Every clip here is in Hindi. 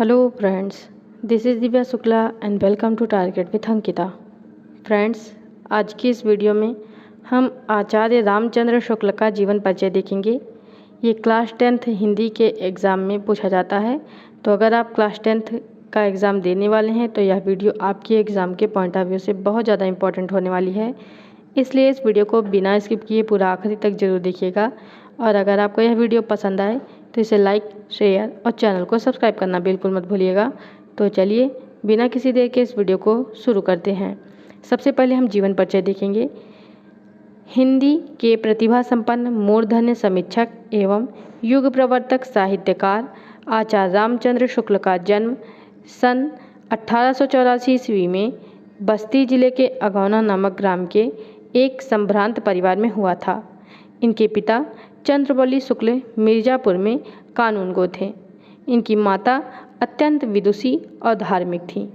Hello friends, this is Divya Shukla and welcome to target with Ankita. Friends, आज की इस वीडियो में हम आचार्य रामचंद्र शुक्ल का जीवन परिचय देखेंगे। ये क्लास 10th हिंदी के एग्ज़ाम में पूछा जाता है, तो अगर आप क्लास 10th का एग्ज़ाम देने वाले हैं तो यह वीडियो आपके एग्ज़ाम के पॉइंट ऑफ व्यू से बहुत ज़्यादा इंपॉर्टेंट होने वाली है। इसलिए इस वीडियो को बिना स्किप किए पूरा आखिरी तक ज़रूर देखिएगा। और अगर आपको यह वीडियो पसंद आए तो इसे लाइक, शेयर और चैनल को सब्सक्राइब करना बिल्कुल मत भूलिएगा। तो चलिए बिना किसी देर के इस वीडियो को शुरू करते हैं। सबसे पहले हम जीवन परिचय देखेंगे। हिंदी के प्रतिभा संपन्न मूर्धन्य समीक्षक एवं युग प्रवर्तक साहित्यकार आचार्य रामचंद्र शुक्ल का जन्म सन 1884 ईस्वी में बस्ती जिले के अगौना नामक ग्राम के एक संभ्रांत परिवार में हुआ था। इनके पिता चंद्रबली शुक्ल मिर्ज़ापुर में कानूनगो थे। इनकी माता अत्यंत विदुषी और धार्मिक थीं।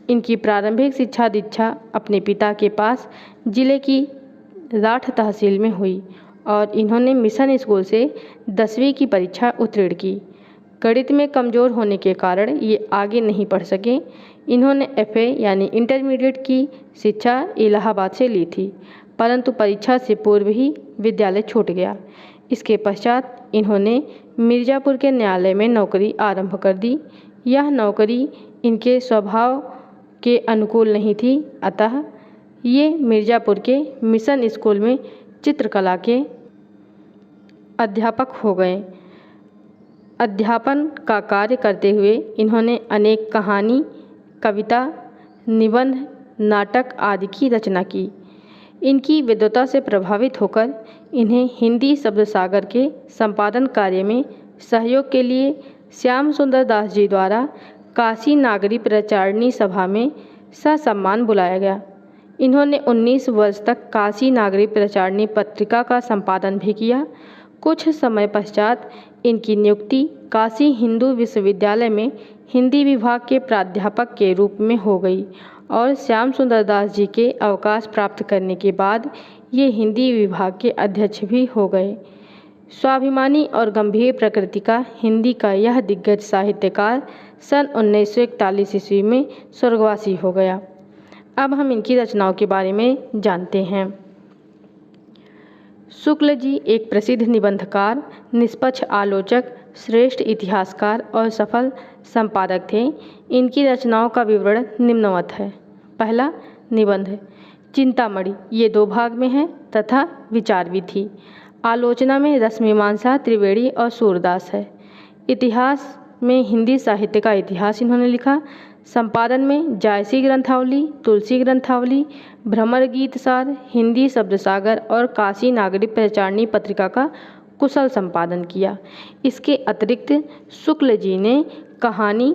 इनकी प्रारंभिक शिक्षा दीक्षा अपने पिता के पास जिले की राठ तहसील में हुई और इन्होंने मिशन स्कूल से 10वीं की परीक्षा उत्तीर्ण की। गणित में कमज़ोर होने के कारण ये आगे नहीं पढ़ सके। इन्होंने FA यानी इंटरमीडिएट की शिक्षा इलाहाबाद से ली थी, परंतु परीक्षा से पूर्व ही विद्यालय छूट गया। इसके पश्चात इन्होंने मिर्ज़ापुर के न्यायालय में नौकरी आरंभ कर दी। यह नौकरी इनके स्वभाव के अनुकूल नहीं थी, अतः ये मिर्ज़ापुर के मिशन स्कूल में चित्रकला के अध्यापक हो गए। अध्यापन का कार्य करते हुए इन्होंने अनेक कहानी, कविता, निबंध, नाटक आदि की रचना की। इनकी विद्वता से प्रभावित होकर इन्हें हिंदी शब्द सागर के संपादन कार्य में सहयोग के लिए श्याम सुंदर दास जी द्वारा काशी नागरी प्रचारणी सभा में ससम्मान बुलाया गया। इन्होंने 19 वर्ष तक काशी नागरी प्रचारणी पत्रिका का संपादन भी किया। कुछ समय पश्चात इनकी नियुक्ति काशी हिंदू विश्वविद्यालय में हिंदी विभाग के प्राध्यापक के रूप में हो गई और श्याम सुंदर दास जी के अवकाश प्राप्त करने के बाद ये हिंदी विभाग के अध्यक्ष भी हो गए। स्वाभिमानी और गंभीर प्रकृति का हिंदी का यह दिग्गज साहित्यकार सन 1941 ईस्वी में स्वर्गवासी हो गया। अब हम इनकी रचनाओं के बारे में जानते हैं। शुक्ल जी एक प्रसिद्ध निबंधकार, निष्पक्ष आलोचक, श्रेष्ठ इतिहासकार और सफल संपादक थे। इनकी रचनाओं का विवरण निम्नवत है। पहला निबंध चिंतामणि, ये 2 भाग में है तथा विचार विधि। आलोचना में रसमीमांसा, त्रिवेणी और सूरदास है। इतिहास में हिंदी साहित्य का इतिहास इन्होंने लिखा। संपादन में जायसी ग्रंथावली, तुलसी ग्रंथावली, भ्रमर गीत सार, हिंदी शब्द सागर और काशी नागरी प्रचारणी पत्रिका का कुशल संपादन किया। इसके अतिरिक्त शुक्ल जी ने कहानी,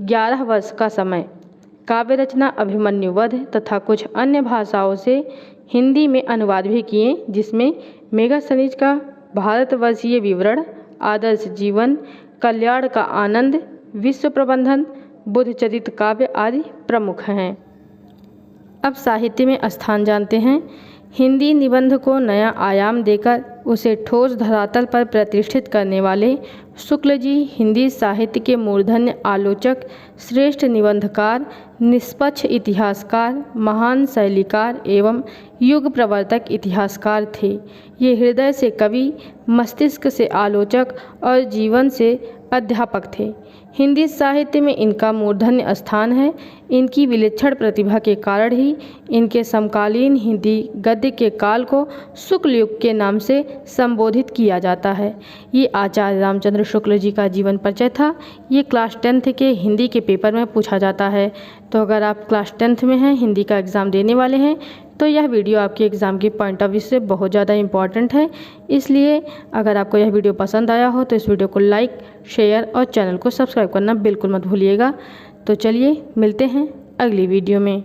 11 वर्ष का समय, काव्य रचना अभिमन्यु वध तथा कुछ अन्य भाषाओं से हिंदी में अनुवाद भी किए, जिसमें मेघसनीज का भारतवर्षीय विवरण, आदर्श जीवन, कल्याण का आनंद, विश्व प्रबंधन, बुद्धचरित काव्य आदि प्रमुख हैं। अब साहित्य में स्थान जानते हैं। हिंदी निबंध को नया आयाम देकर उसे ठोस धरातल पर प्रतिष्ठित करने वाले शुक्ल जी हिंदी साहित्य के मूर्धन्य आलोचक, श्रेष्ठ निबंधकार, निष्पक्ष इतिहासकार, महान शैलीकार एवं युग प्रवर्तक इतिहासकार थे। ये हृदय से कवि, मस्तिष्क से आलोचक और जीवन से अध्यापक थे। हिंदी साहित्य में इनका मूर्धन्य स्थान है। इनकी विलक्षण प्रतिभा के कारण ही इनके समकालीन हिंदी गद्य के काल को शुक्ल युग के नाम से संबोधित किया जाता है। ये आचार्य रामचंद्र शुक्ल जी का जीवन परिचय था। ये क्लास 10th के हिंदी के पेपर में पूछा जाता है। तो अगर आप क्लास 10th में हैं, हिंदी का एग्ज़ाम देने वाले हैं, तो यह वीडियो आपके एग्ज़ाम के पॉइंट ऑफ व्यू से बहुत ज़्यादा इंपॉर्टेंट है। इसलिए अगर आपको यह वीडियो पसंद आया हो तो इस वीडियो को लाइक, शेयर और चैनल को सब्सक्राइब करना बिल्कुल मत भूलिएगा। तो चलिए मिलते हैं अगली वीडियो में।